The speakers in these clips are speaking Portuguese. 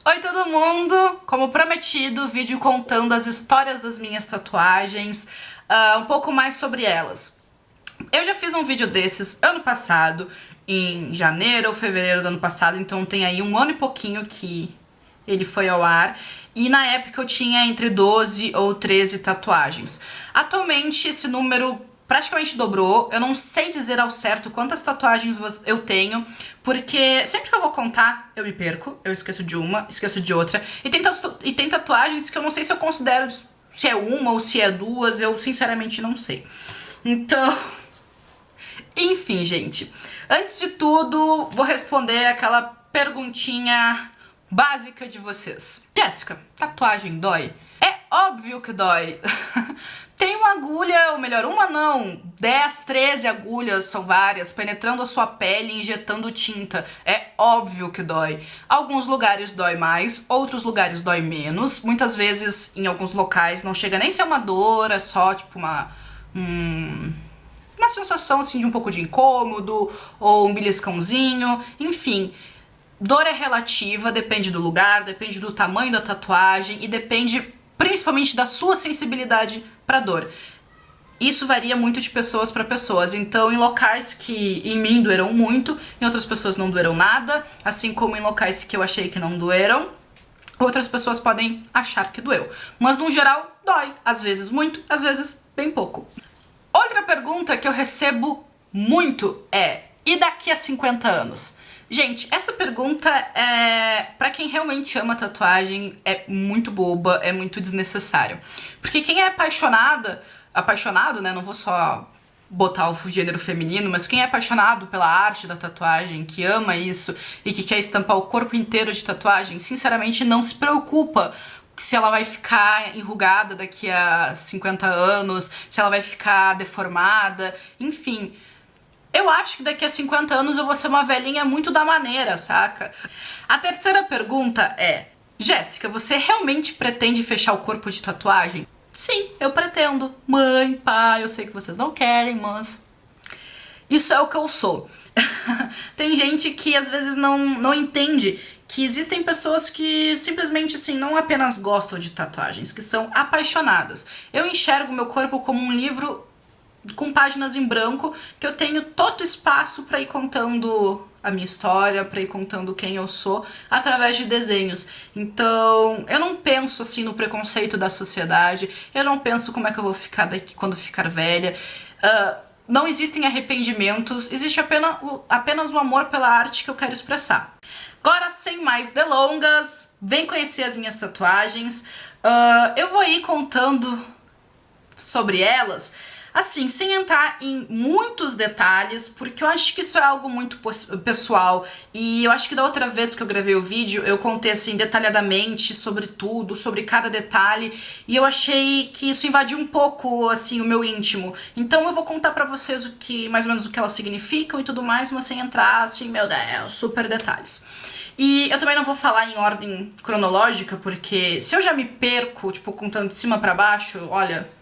Oi todo mundo! Como prometido, vídeo contando as histórias das minhas tatuagens, um pouco mais sobre elas. Eu já fiz um vídeo desses ano passado, em janeiro ou fevereiro do ano passado, então tem aí um ano e pouquinho que ele foi ao ar, e na época eu tinha entre 12 ou 13 tatuagens. Atualmente esse número praticamente dobrou, eu não sei dizer ao certo quantas tatuagens eu tenho, porque sempre que eu vou contar, eu me perco, eu esqueço de uma, esqueço de outra, e tem tatuagens que eu não sei se eu considero se é uma ou se é duas, eu sinceramente não sei. Então, enfim, gente, antes de tudo, vou responder aquela perguntinha básica de vocês. Jéssica, tatuagem dói? É óbvio que dói. Tem uma agulha, ou melhor, uma não, 10, 13 agulhas, são várias, penetrando a sua pele e injetando tinta. É óbvio que dói. Alguns lugares dói mais, outros lugares dói menos. Muitas vezes, em alguns locais, não chega nem a ser uma dor, é só tipo uma sensação assim de um pouco de incômodo, ou um beliscãozinho, enfim. Dor é relativa, depende do lugar, depende do tamanho da tatuagem e depende principalmente da sua sensibilidade pra dor. Isso varia muito de pessoas para pessoas, então em locais que em mim doeram muito, em outras pessoas não doeram nada, assim como em locais que eu achei que não doeram, outras pessoas podem achar que doeu. Mas no geral dói, às vezes muito, às vezes bem pouco. Outra pergunta que eu recebo muito é: e daqui a 50 anos? Gente, essa pergunta pra quem realmente ama tatuagem é muito boba, é muito desnecessário. Porque quem é apaixonado, né, não vou só botar o gênero feminino, mas quem é apaixonado pela arte da tatuagem, que ama isso e que quer estampar o corpo inteiro de tatuagem, sinceramente não se preocupa se ela vai ficar enrugada daqui a 50 anos, se ela vai ficar deformada, enfim. Eu acho que daqui a 50 anos eu vou ser uma velhinha muito da maneira, saca? A terceira pergunta é: Jéssica, você realmente pretende fechar o corpo de tatuagem? Sim, eu pretendo. Mãe, pai, eu sei que vocês não querem, mas isso é o que eu sou. Tem gente que às vezes não entende que existem pessoas que simplesmente assim não apenas gostam de tatuagens, que são apaixonadas. Eu enxergo meu corpo como um livro com páginas em branco, que eu tenho todo espaço para ir contando a minha história, para ir contando quem eu sou, através de desenhos. Então, eu não penso assim no preconceito da sociedade, eu não penso como é que eu vou ficar daqui quando ficar velha. Não existem arrependimentos, existe apenas o amor pela arte que eu quero expressar. Agora, sem mais delongas, vem conhecer as minhas tatuagens. Eu vou ir contando sobre elas, assim, sem entrar em muitos detalhes, porque eu acho que isso é algo muito pessoal, e eu acho que da outra vez que eu gravei o vídeo, eu contei, assim, detalhadamente sobre tudo, sobre cada detalhe, e eu achei que isso invadiu um pouco, assim, o meu íntimo. Então eu vou contar pra vocês mais ou menos o que elas significam e tudo mais, mas sem entrar, assim, meu Deus, super detalhes. E eu também não vou falar em ordem cronológica, porque se eu já me perco, tipo, contando de cima pra baixo, olha,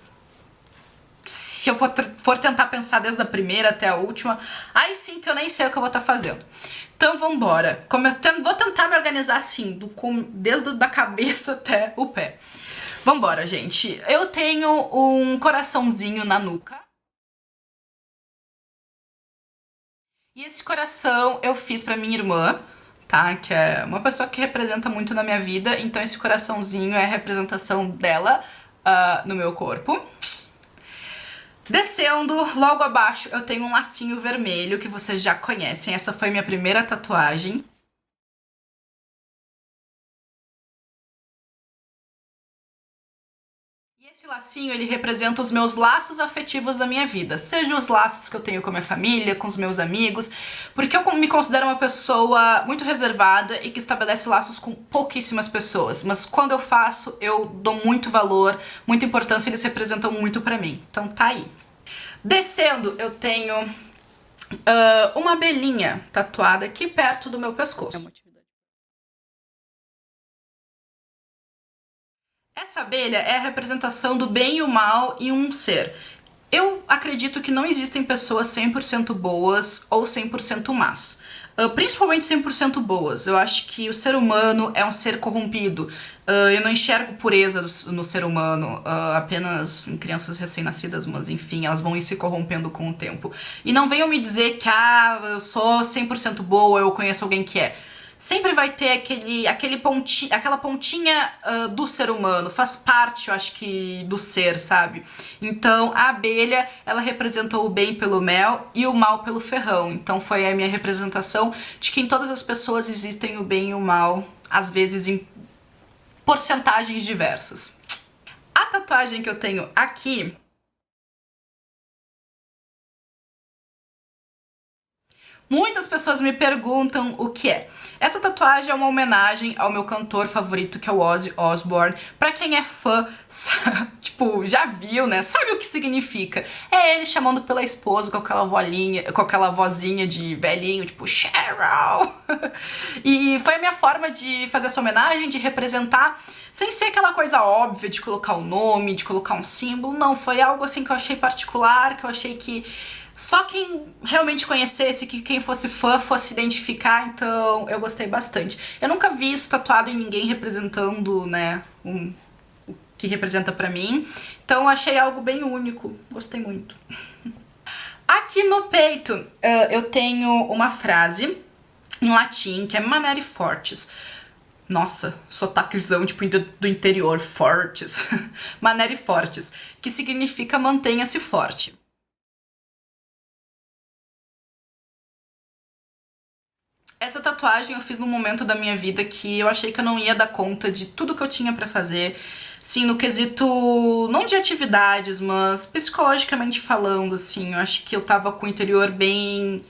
se eu for tentar pensar desde a primeira até a última, aí sim que eu nem sei o que eu vou estar fazendo. Então vambora. Vou tentar me organizar assim, desde a cabeça até o pé. Vambora, gente. Eu tenho um coraçãozinho na nuca. E esse coração eu fiz pra minha irmã, tá? Que é uma pessoa que representa muito na minha vida. Então esse coraçãozinho é a representação dela no meu corpo. Descendo, logo abaixo, eu tenho um lacinho vermelho que vocês já conhecem. Essa foi minha primeira tatuagem. E esse lacinho, ele representa os meus laços afetivos da minha vida. Sejam os laços que eu tenho com a minha família, com os meus amigos, porque eu me considero uma pessoa muito reservada e que estabelece laços com pouquíssimas pessoas. Mas quando eu faço, eu dou muito valor, muita importância, eles representam muito pra mim. Então tá aí. Descendo, eu tenho uma abelhinha tatuada aqui perto do meu pescoço. Essa abelha é a representação do bem e o mal em um ser. Eu acredito que não existem pessoas 100% boas ou 100% más. principalmente 100% boas. Eu acho que o ser humano é um ser corrompido. Eu não enxergo pureza no ser humano, apenas em crianças recém-nascidas, mas enfim, elas vão ir se corrompendo com o tempo. E não venham me dizer que, eu sou 100% boa, eu conheço alguém que é. Sempre vai ter aquela pontinha do ser humano, faz parte, eu acho que, do ser, sabe? Então, a abelha, ela representou o bem pelo mel e o mal pelo ferrão. Então, foi a minha representação de que em todas as pessoas existem o bem e o mal, às vezes em porcentagens diversas. A tatuagem que eu tenho aqui, muitas pessoas me perguntam o que é. Essa tatuagem é uma homenagem ao meu cantor favorito, que é o Ozzy Osbourne. Pra quem é fã, tipo, já viu, né? Sabe o que significa. É ele chamando pela esposa com aquela vozinha de velhinho, tipo, Cheryl! E foi a minha forma de fazer essa homenagem, de representar, sem ser aquela coisa óbvia de colocar o nome, de colocar um símbolo. Não, foi algo assim que eu achei particular, que eu achei que só quem realmente conhecesse, que quem fosse fã fosse identificar, então eu gostei bastante. Eu nunca vi isso tatuado em ninguém representando, né, o que representa pra mim, então achei algo bem único, gostei muito. Aqui no peito eu tenho uma frase em latim que é Manere Fortes. Nossa, sotaquezão, tipo, do interior, fortes. Manere Fortes, que significa mantenha-se forte. Essa tatuagem eu fiz num momento da minha vida que eu achei que eu não ia dar conta de tudo que eu tinha pra fazer. Sim, no quesito, não de atividades, mas psicologicamente falando, assim, eu acho que eu tava com o interior bem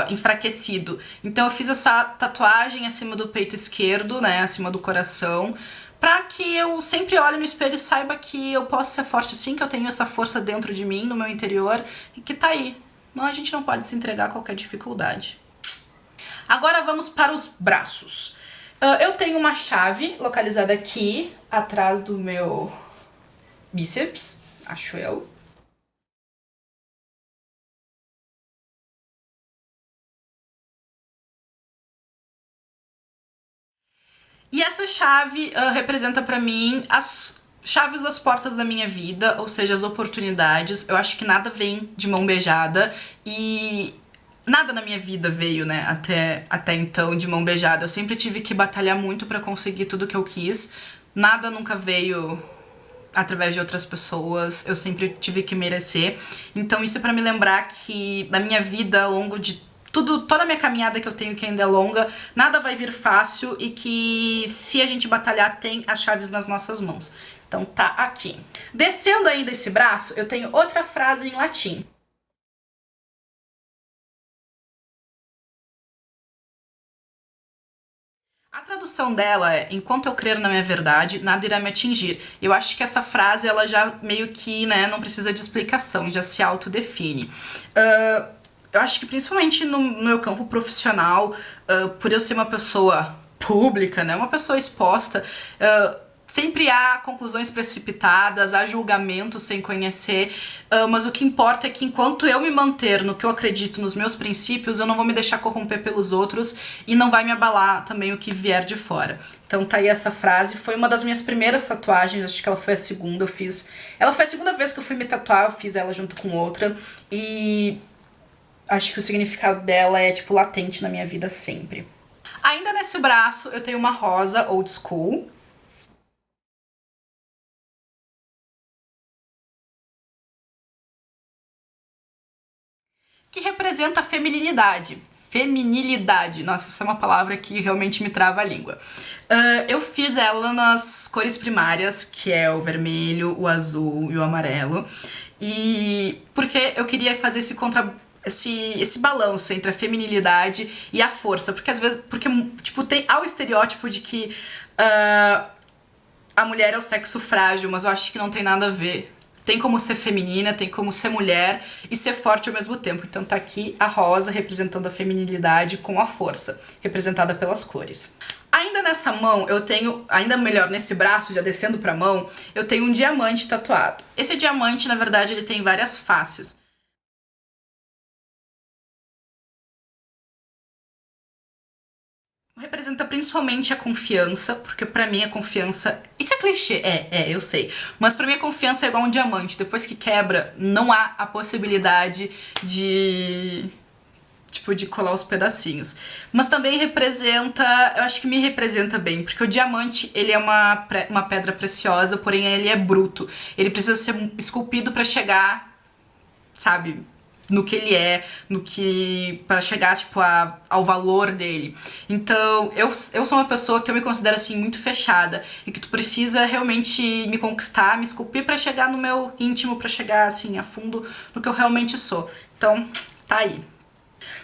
enfraquecido. Então eu fiz essa tatuagem acima do peito esquerdo, né, acima do coração, pra que eu sempre olhe no espelho e saiba que eu posso ser forte sim, que eu tenho essa força dentro de mim, no meu interior, e que tá aí. Não, a gente não pode se entregar a qualquer dificuldade. Agora vamos para os braços. Eu tenho uma chave localizada aqui, atrás do meu bíceps, acho eu. E essa chave representa pra mim as chaves das portas da minha vida, ou seja, as oportunidades. Eu acho que nada vem de mão beijada e nada na minha vida veio, né, até então de mão beijada. Eu sempre tive que batalhar muito pra conseguir tudo que eu quis. Nada nunca veio através de outras pessoas, eu sempre tive que merecer. Então isso é pra me lembrar que na minha vida, ao longo de toda a minha caminhada que eu tenho, que ainda é longa, nada vai vir fácil e que se a gente batalhar, tem as chaves nas nossas mãos. Então tá aqui. Descendo ainda esse braço, eu tenho outra frase em latim. A tradução dela é: enquanto eu crer na minha verdade, nada irá me atingir. Eu acho que essa frase, ela já meio que, né, não precisa de explicação, já se autodefine. Eu acho que principalmente no meu campo profissional, por eu ser uma pessoa pública, né, uma pessoa exposta, sempre há conclusões precipitadas, há julgamentos sem conhecer, mas o que importa é que enquanto eu me manter no que eu acredito, nos meus princípios, eu não vou me deixar corromper pelos outros e não vai me abalar também o que vier de fora. Então tá aí essa frase, foi uma das minhas primeiras tatuagens, acho que ela foi a segunda, eu fiz. Ela foi a segunda vez que eu fui me tatuar, eu fiz ela junto com outra e acho que o significado dela é, tipo, latente na minha vida sempre. Ainda nesse braço eu tenho uma rosa old school, que representa a feminilidade. Feminilidade. Nossa, essa é uma palavra que realmente me trava a língua. Eu fiz ela nas cores primárias, que é o vermelho, o azul e o amarelo. E porque eu queria fazer esse balanço entre a feminilidade e a força. Porque às vezes, tipo, há o estereótipo de que a mulher é o sexo frágil, mas eu acho que não tem nada a ver. Tem como ser feminina, tem como ser mulher e ser forte ao mesmo tempo. Então tá aqui a rosa representando a feminilidade com a força, representada pelas cores. Ainda nessa mão, eu tenho, ainda melhor, nesse braço, já descendo pra mão, eu tenho um diamante tatuado. Esse diamante, na verdade, ele tem várias faces. Representa principalmente a confiança, porque pra mim a confiança... Isso é clichê, eu sei. Mas pra mim a confiança é igual um diamante. Depois que quebra, não há a possibilidade de... tipo, de colar os pedacinhos. Mas também representa... eu acho que me representa bem, porque o diamante, ele é uma pedra preciosa, porém ele é bruto. Ele precisa ser esculpido pra chegar, sabe, no que ele é, no que... para chegar, tipo, ao valor dele. Então, eu sou uma pessoa que eu me considero, assim, muito fechada, e que tu precisa realmente me conquistar, me esculpir pra chegar no meu íntimo, pra chegar, assim, a fundo no que eu realmente sou. Então, tá aí.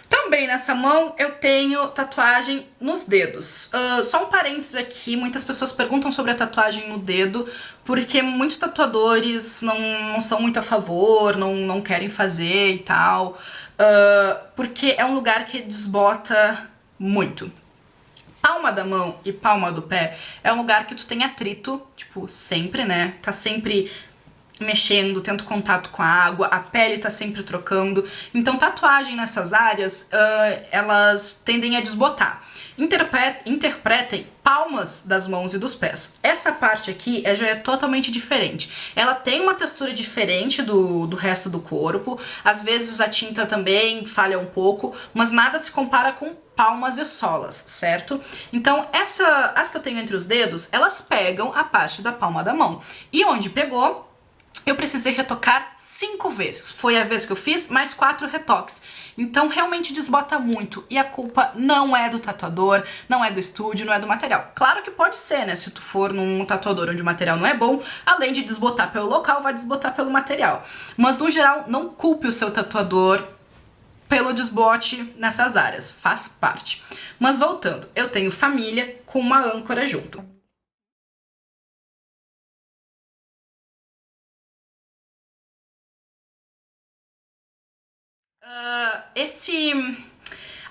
Também nessa mão eu tenho tatuagem nos dedos. Só um parênteses aqui, muitas pessoas perguntam sobre a tatuagem no dedo, porque muitos tatuadores não são muito a favor, não querem fazer e tal, porque é um lugar que desbota muito. Palma da mão e palma do pé é um lugar que tu tem atrito, tipo, sempre, né? Tá sempre mexendo, tendo contato com a água, a pele tá sempre trocando. Então, tatuagem nessas áreas, elas tendem a desbotar. Interpretem palmas das mãos e dos pés. Essa parte aqui já é totalmente diferente. Ela tem uma textura diferente do resto do corpo. Às vezes a tinta também falha um pouco, mas nada se compara com palmas e solas, certo? Então, as que eu tenho entre os dedos, elas pegam a parte da palma da mão. E onde pegou, eu precisei retocar 5 vezes. Foi a vez que eu fiz, mais 4 retoques. Então realmente desbota muito. E a culpa não é do tatuador, não é do estúdio, não é do material. Claro que pode ser, né? Se tu for num tatuador onde o material não é bom, além de desbotar pelo local, vai desbotar pelo material. Mas no geral, não culpe o seu tatuador pelo desbote nessas áreas. Faz parte. Mas voltando, eu tenho família com uma âncora junto.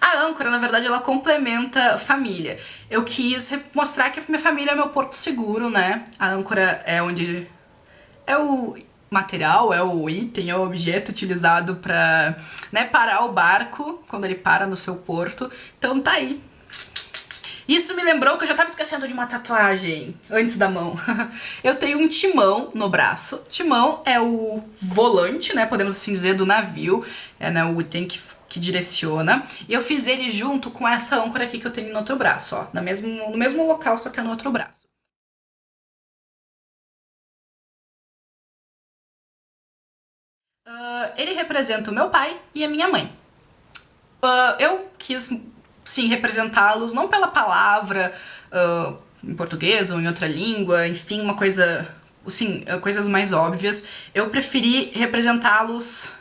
A âncora, na verdade, ela complementa família. Eu quis mostrar que a minha família é meu porto seguro, né? A âncora é onde... é o material, é o item, é o objeto utilizado pra, né, parar o barco quando ele para no seu porto. Então tá aí. Isso me lembrou que eu já tava esquecendo de uma tatuagem antes da mão. Eu tenho um timão no braço. Timão é o volante, né, podemos assim dizer, do navio. É, né, o item que direciona. E eu fiz ele junto com essa âncora aqui que eu tenho no outro braço, ó. No mesmo local, só que é no outro braço. Ele representa o meu pai e a minha mãe. Eu quis, sim, representá-los não pela palavra em português ou em outra língua, enfim, uma coisa, assim, coisas mais óbvias. Eu preferi representá-los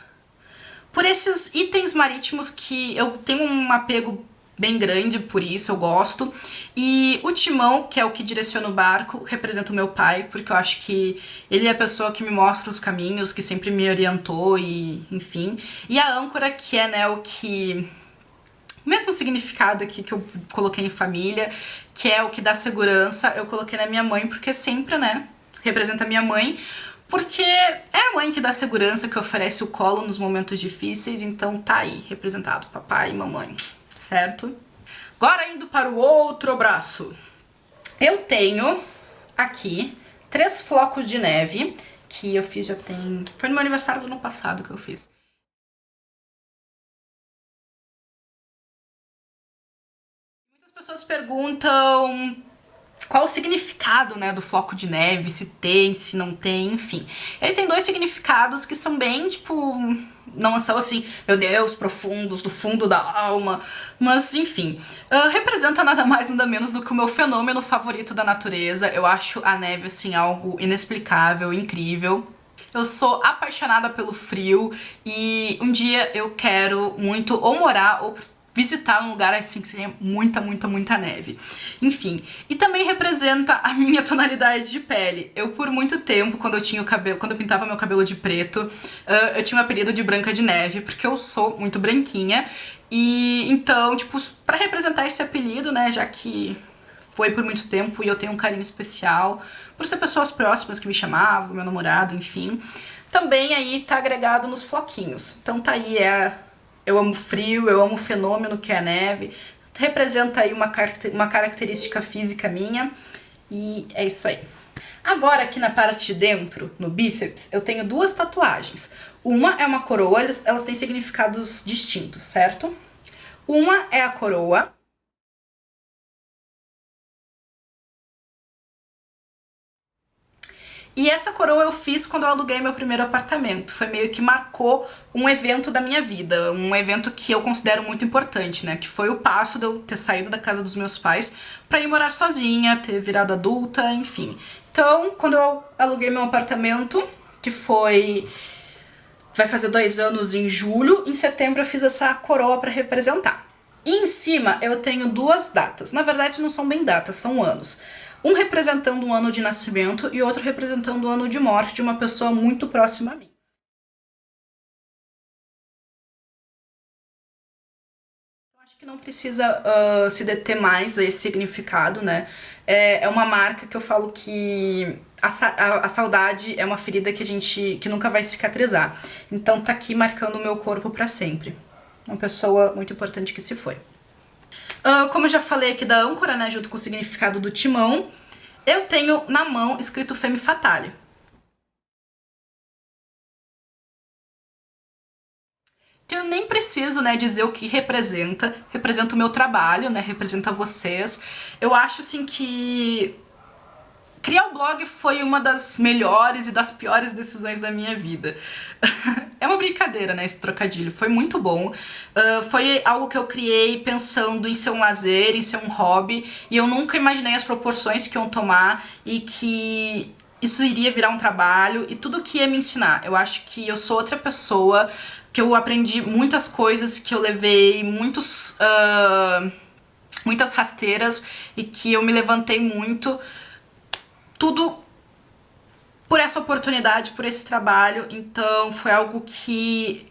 por esses itens marítimos que eu tenho um apego bem grande, por isso eu gosto. E o timão, que é o que direciona o barco, representa o meu pai, porque eu acho que ele é a pessoa que me mostra os caminhos, que sempre me orientou e enfim. E a âncora, que é, né, o que... o mesmo significado aqui que eu coloquei em família, que é o que dá segurança, eu coloquei na minha mãe, porque sempre, né, representa a minha mãe, porque é a mãe que dá segurança, que oferece o colo nos momentos difíceis, então tá aí, representado papai e mamãe, certo? Agora indo para o outro braço. Eu tenho aqui 3 flocos de neve, que eu fiz já tem... foi no meu aniversário do ano passado que eu fiz. Muitas pessoas perguntam qual o significado, né, do floco de neve, se tem, se não tem, enfim. Ele tem 2 significados que são bem, tipo, não são assim, meu Deus, profundos, do fundo da alma, mas enfim. Representa nada mais, nada menos do que o meu fenômeno favorito da natureza. Eu acho a neve, assim, algo inexplicável, incrível. Eu sou apaixonada pelo frio e um dia eu quero muito ou morar ou visitar um lugar assim que seria muita, muita, muita neve. Enfim, e também representa a minha tonalidade de pele. Eu, por muito tempo, quando eu tinha o cabelo, quando eu pintava meu cabelo de preto, eu tinha um apelido de Branca de Neve, porque eu sou muito branquinha. E então, tipo, pra representar esse apelido, né, já que foi por muito tempo e eu tenho um carinho especial por ser pessoas próximas que me chamavam, meu namorado, enfim. Também aí tá agregado nos floquinhos. Então tá aí, eu amo frio, eu amo o fenômeno que é a neve. representa aí uma característica física minha, e é isso aí. Agora, aqui na parte de dentro, no bíceps, eu tenho duas tatuagens. Uma é uma coroa, elas têm significados distintos, certo? Uma é a coroa. E essa coroa eu fiz quando eu aluguei meu primeiro apartamento. Foi meio que marcou um evento da minha vida, um evento que eu considero muito importante, né? Que foi o passo de eu ter saído da casa dos meus pais pra ir morar sozinha, ter virado adulta, enfim. Então, quando eu aluguei meu apartamento, que vai fazer 2 anos em julho, em setembro eu fiz essa coroa pra representar. E em cima eu tenho 2 datas. Na verdade não são bem datas, são anos. Um representando um ano de nascimento e outro representando o ano de morte de uma pessoa muito próxima a mim. Eu acho que não precisa se deter mais a esse significado, né? É uma marca que eu falo que a saudade é uma ferida que nunca vai cicatrizar. Então tá aqui marcando o meu corpo pra sempre. Uma pessoa muito importante que se foi. Como eu já falei aqui da âncora, né, junto com o significado do timão, eu tenho na mão escrito Femme Fatale. Que eu nem preciso, né, dizer o que representa o meu trabalho, né, representa vocês. Eu acho, assim, que criar o blog foi uma das melhores e das piores decisões da minha vida. É uma brincadeira, né, esse trocadilho. Foi muito bom. Foi algo que eu criei pensando em ser um lazer, em ser um hobby, e eu nunca imaginei as proporções que iam tomar e que isso iria virar um trabalho e tudo que ia me ensinar. Eu acho que eu sou outra pessoa, que eu aprendi muitas coisas, que eu levei muitas rasteiras e que eu me levantei muito. Tudo por essa oportunidade, por esse trabalho, então foi algo que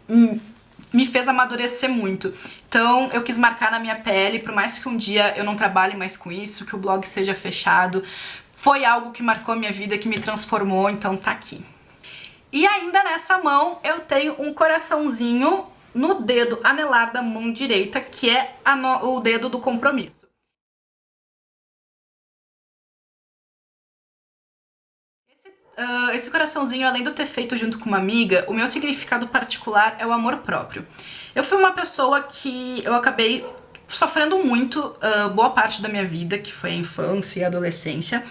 me fez amadurecer muito. Então eu quis marcar na minha pele, por mais que um dia eu não trabalhe mais com isso, que o blog seja fechado, foi algo que marcou a minha vida, que me transformou, então tá aqui. E ainda nessa mão eu tenho um coraçãozinho no dedo anelar da mão direita, que é o dedo do compromisso. Esse coraçãozinho, além de eu ter feito junto com uma amiga, o meu significado particular é o amor próprio. Eu fui uma pessoa que eu acabei sofrendo muito boa parte da minha vida, que foi a infância e a adolescência,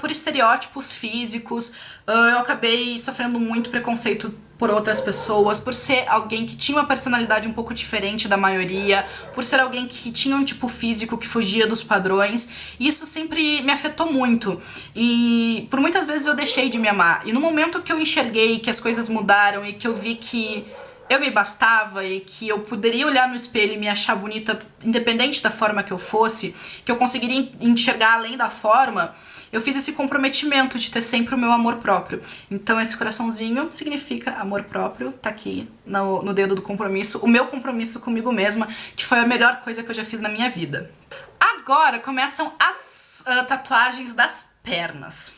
por estereótipos físicos. Eu acabei sofrendo muito preconceito por outras pessoas, por ser alguém que tinha uma personalidade um pouco diferente da maioria, por ser alguém que tinha um tipo físico que fugia dos padrões, e isso sempre me afetou muito. E por muitas vezes eu deixei de me amar. E no momento que eu enxerguei que as coisas mudaram e que eu vi que eu me bastava e que eu poderia olhar no espelho e me achar bonita independente da forma que eu fosse, que eu conseguiria enxergar além da forma, eu fiz esse comprometimento de ter sempre o meu amor próprio. Então esse coraçãozinho significa amor próprio, tá aqui no dedo do compromisso, o meu compromisso comigo mesma, que foi a melhor coisa que eu já fiz na minha vida. Agora começam as tatuagens das pernas.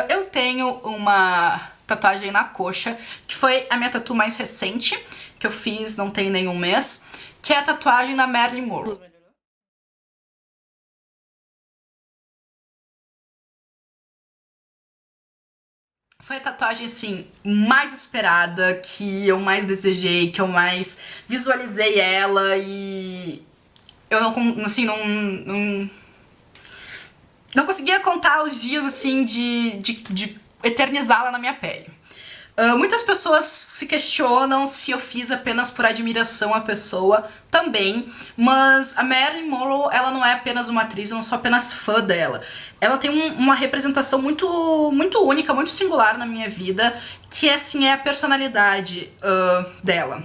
Eu tenho uma tatuagem na coxa, que foi a minha tatu mais recente, que eu fiz não tem nenhum mês, que é a tatuagem da Marilyn Monroe. Foi a tatuagem, assim, mais esperada, que eu mais desejei, que eu mais visualizei ela e eu não, assim, não conseguia contar os dias, assim, de eternizá-la na minha pele. Muitas pessoas se questionam se eu fiz apenas por admiração à pessoa, também, mas a Marilyn Monroe, ela não é apenas uma atriz, eu não sou apenas fã dela. Ela tem uma representação muito única, muito singular na minha vida, que assim, é a personalidade dela.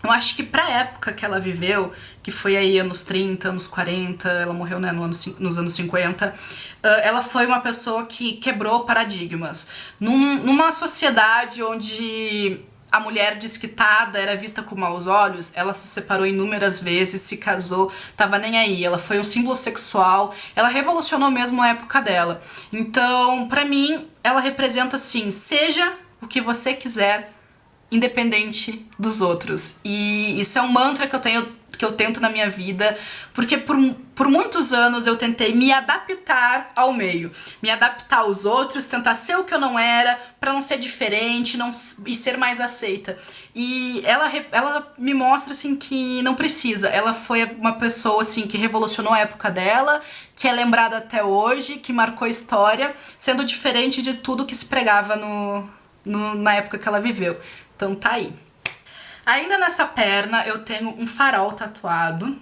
Eu acho que pra época que ela viveu, que foi aí anos 30, anos 40, ela morreu, né, nos anos 50, ela foi uma pessoa que quebrou paradigmas. Numa sociedade onde a mulher desquitada era vista com maus olhos, ela se separou inúmeras vezes, se casou, tava nem aí. Ela foi um símbolo sexual, ela revolucionou mesmo a época dela. Então, pra mim, ela representa assim, seja o que você quiser, independente dos outros. E isso é um mantra que que eu tento na minha vida, porque por muitos anos eu tentei me adaptar ao meio, me adaptar aos outros, tentar ser o que eu não era, pra não ser diferente, e ser mais aceita. E ela me mostra, assim, que não precisa. Ela foi uma pessoa, assim, que revolucionou a época dela, que é lembrada até hoje, que marcou a história, sendo diferente de tudo que se pregava na época que ela viveu. Então tá aí. Ainda nessa perna eu tenho um farol tatuado.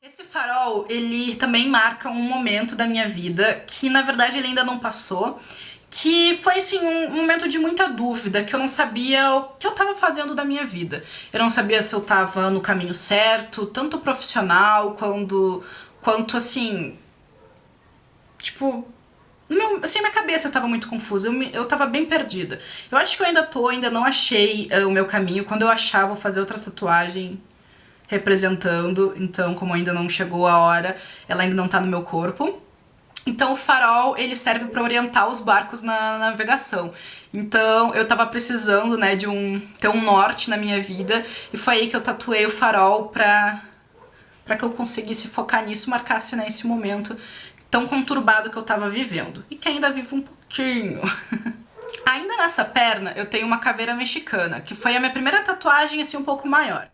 Esse farol, ele também marca um momento da minha vida que, na verdade, ele ainda não passou, que foi, assim, um momento de muita dúvida, que eu não sabia o que eu tava fazendo da minha vida. Eu não sabia se eu tava no caminho certo, tanto profissional, quanto assim, tipo, assim, minha cabeça tava muito confusa, eu tava bem perdida. Eu acho que eu ainda não achei o meu caminho. Quando eu achar, vou fazer outra tatuagem representando, então como ainda não chegou a hora, ela ainda não tá no meu corpo. Então o farol, ele serve pra orientar os barcos na navegação. Então eu tava precisando, né, ter um norte na minha vida, e foi aí que eu tatuei o farol pra que eu conseguisse focar nisso, marcasse, né, esse momento tão conturbado que eu tava vivendo. E que ainda vivo um pouquinho. Ainda nessa perna, eu tenho uma caveira mexicana, que foi a minha primeira tatuagem, assim, um pouco maior.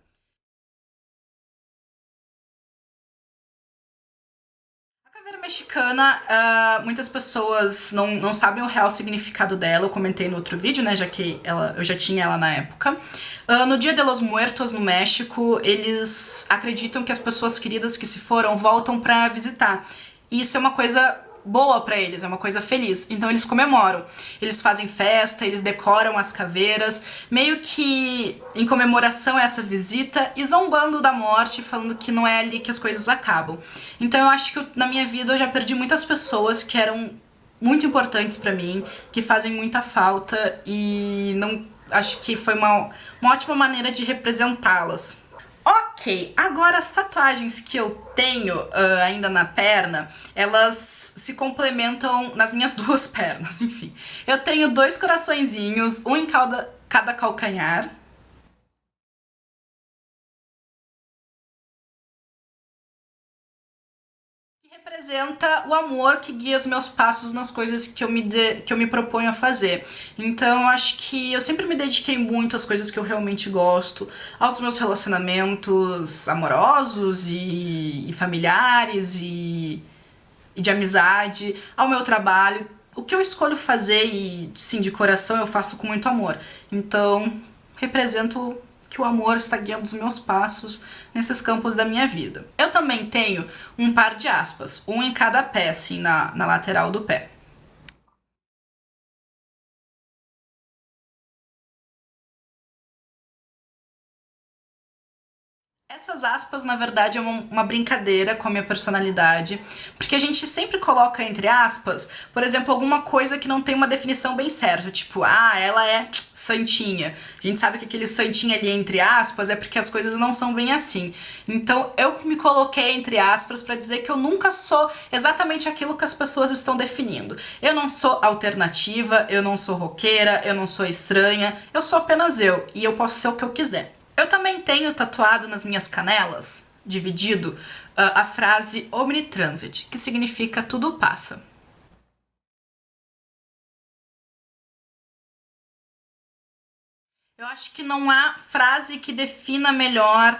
A caveira mexicana, muitas pessoas não sabem o real significado dela. Eu comentei no outro vídeo, né, já que eu já tinha ela na época. No Dia de los Muertos, no México, eles acreditam que as pessoas queridas que se foram voltam pra visitar. E isso é uma coisa boa pra eles, é uma coisa feliz. Então eles comemoram. Eles fazem festa, eles decoram as caveiras, meio que em comemoração a essa visita e zombando da morte, falando que não é ali que as coisas acabam. Então eu acho que na minha vida eu já perdi muitas pessoas que eram muito importantes pra mim, que fazem muita falta, e não acho que foi uma ótima maneira de representá-las. Ok, agora as tatuagens que eu tenho ainda na perna, elas se complementam nas minhas duas pernas, enfim. Eu tenho dois coraçõezinhos, um em cada calcanhar. Que representa o amor que guia os meus passos nas coisas que eu me proponho a fazer. Então eu acho que eu sempre me dediquei muito às coisas que eu realmente gosto, aos meus relacionamentos amorosos e familiares e de amizade, ao meu trabalho. O que eu escolho fazer e, sim, de coração, eu faço com muito amor. Então, represento que o amor está guiando os meus passos nesses campos da minha vida. Eu também tenho um par de aspas, um em cada pé, assim, na lateral do pé. Essas aspas, na verdade, é uma brincadeira com a minha personalidade, porque a gente sempre coloca entre aspas, por exemplo, alguma coisa que não tem uma definição bem certa, tipo, ela é santinha. A gente sabe que aquele santinha ali entre aspas é porque as coisas não são bem assim. Então eu me coloquei entre aspas pra dizer que eu nunca sou exatamente aquilo que as pessoas estão definindo. Eu não sou alternativa, eu não sou roqueira, eu não sou estranha, eu sou apenas eu, e eu posso ser o que eu quiser. Eu também tenho tatuado nas minhas canelas, dividido, a frase Omnitransit, que significa tudo passa. Eu acho que não há frase que defina melhor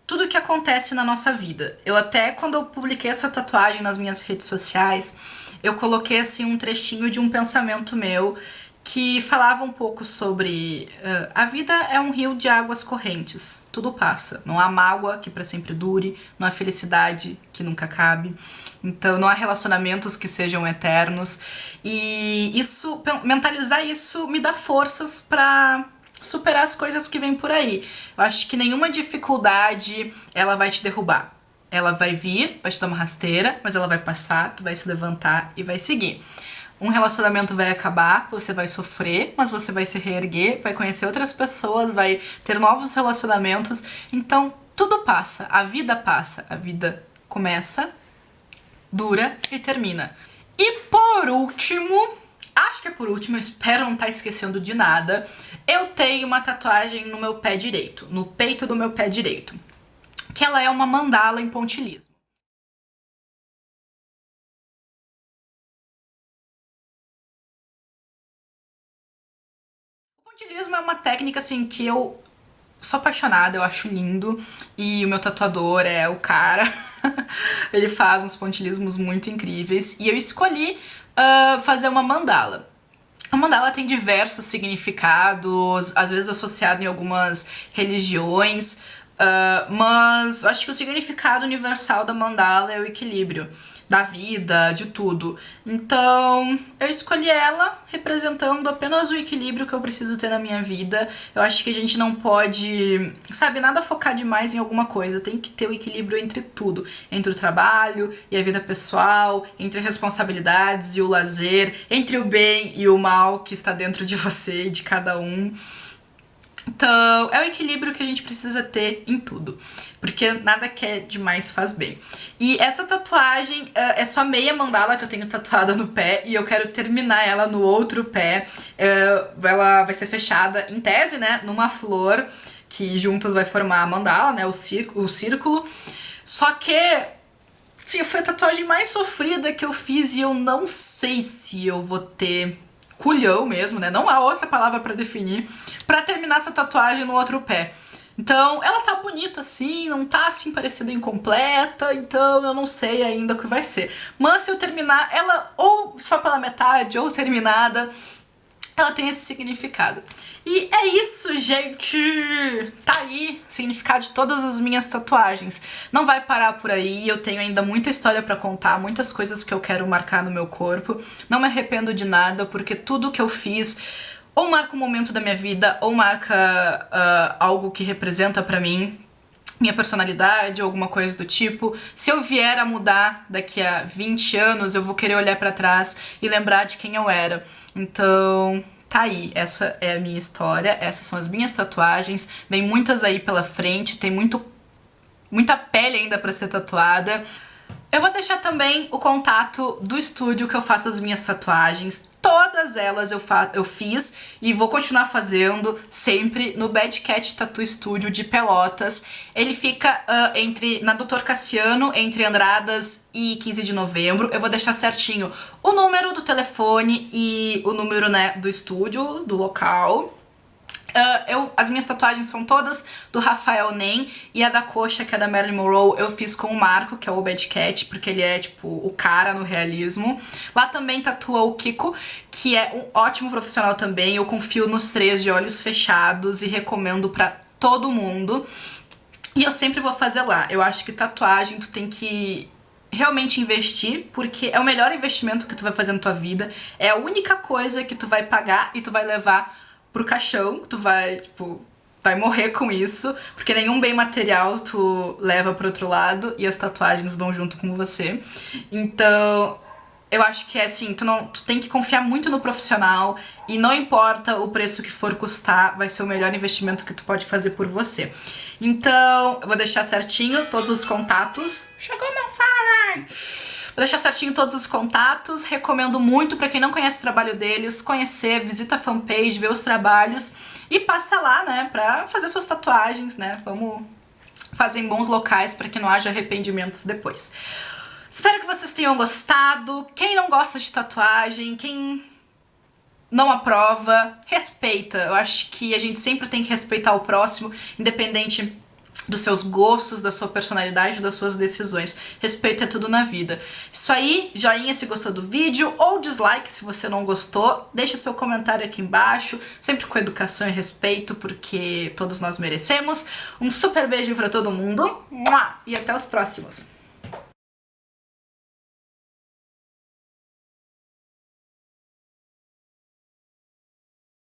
tudo o que acontece na nossa vida. Eu até, quando eu publiquei essa tatuagem nas minhas redes sociais, eu coloquei assim um trechinho de um pensamento meu que falava um pouco sobre a vida é um rio de águas correntes, tudo passa, não há mágoa que para sempre dure, não há felicidade que nunca acabe, então não há relacionamentos que sejam eternos, e isso, mentalizar isso me dá forças para superar as coisas que vêm por aí. Eu acho que nenhuma dificuldade ela vai te derrubar. Ela vai vir, vai te dar uma rasteira, mas ela vai passar, tu vai se levantar e vai seguir. Um relacionamento vai acabar, você vai sofrer, mas você vai se reerguer, vai conhecer outras pessoas, vai ter novos relacionamentos. Então, tudo passa, a vida começa, dura e termina. E por último, acho que é por último, eu espero não estar esquecendo de nada, eu tenho uma tatuagem no meu pé direito, no peito do meu pé direito, que ela é uma mandala em pontilhismo. O pontilhismo é uma técnica, assim, que eu sou apaixonada, eu acho lindo, e o meu tatuador é o cara. Ele faz uns pontilhismos muito incríveis, e eu escolhi fazer uma mandala. A mandala tem diversos significados, às vezes associado em algumas religiões, mas eu acho que o significado universal da mandala é o equilíbrio da vida, de tudo. Então, eu escolhi ela representando apenas o equilíbrio que eu preciso ter na minha vida. Eu acho que a gente não pode, sabe, nada focar demais em alguma coisa. Tem que ter o equilíbrio entre tudo. Entre o trabalho e a vida pessoal, entre responsabilidades e o lazer, entre o bem e o mal que está dentro de você e de cada um. Então, é o equilíbrio que a gente precisa ter em tudo, porque nada que é demais faz bem. E essa tatuagem é só meia mandala que eu tenho tatuada no pé, e eu quero terminar ela no outro pé. Ela vai ser fechada, em tese, né, numa flor, que juntas vai formar a mandala, né, o círculo. Só que, sim, foi a tatuagem mais sofrida que eu fiz, e eu não sei se eu vou ter culhão mesmo, né? Não há outra palavra pra definir, pra terminar essa tatuagem no outro pé. Então, ela tá bonita assim, não tá assim parecendo incompleta, então eu não sei ainda o que vai ser. Mas se eu terminar ela ou só pela metade ou terminada, ela tem esse significado. E é isso, gente! Tá aí o significado de todas as minhas tatuagens. Não vai parar por aí, eu tenho ainda muita história pra contar, muitas coisas que eu quero marcar no meu corpo. Não me arrependo de nada, porque tudo que eu fiz ou marca um momento da minha vida, ou marca algo que representa pra mim minha personalidade ou alguma coisa do tipo. Se eu vier a mudar daqui a 20 anos, eu vou querer olhar pra trás e lembrar de quem eu era. Então, tá aí, essa é a minha história, essas são as minhas tatuagens, vem muitas aí pela frente, tem muita pele ainda pra ser tatuada. Eu vou deixar também o contato do estúdio que eu faço as minhas tatuagens. Todas elas eu fiz e vou continuar fazendo sempre no Bad Cat Tattoo Studio de Pelotas. Ele fica na Dr. Cassiano, entre Andradas e 15 de novembro. Eu vou deixar certinho o número do telefone e o número, né, do estúdio, do local. As minhas tatuagens são todas do Rafael Nem, e a da coxa, que é da Marilyn Monroe, eu fiz com o Marco, que é o Bad Cat, porque ele é, tipo, o cara no realismo. Lá também tatua o Kiko, que é um ótimo profissional também. Eu confio nos três de olhos fechados e recomendo pra todo mundo. E eu sempre vou fazer lá. Eu acho que tatuagem tu tem que realmente investir, porque é o melhor investimento que tu vai fazer na tua vida. É a única coisa que tu vai pagar e tu vai levar pro caixão, tu vai, tipo, vai morrer com isso, porque nenhum bem material tu leva pro outro lado e as tatuagens vão junto com você. Então, eu acho que é assim, tu tem que confiar muito no profissional, e não importa o preço que for custar, vai ser o melhor investimento que tu pode fazer por você. Então, eu vou deixar certinho todos os contatos. Chegou a mensagem! Vou deixar certinho todos os contatos, recomendo muito pra quem não conhece o trabalho deles, conhecer, visita a fanpage, ver os trabalhos e passa lá, né, pra fazer suas tatuagens, né, vamos fazer em bons locais pra que não haja arrependimentos depois. Espero que vocês tenham gostado. Quem não gosta de tatuagem, quem não aprova, respeita. Eu acho que a gente sempre tem que respeitar o próximo, independente dos seus gostos, da sua personalidade, das suas decisões. Respeito é tudo na vida. Isso aí, joinha se gostou do vídeo, ou dislike se você não gostou. Deixa seu comentário aqui embaixo, sempre com educação e respeito, porque todos nós merecemos. Um super beijo pra todo mundo, e até os próximos.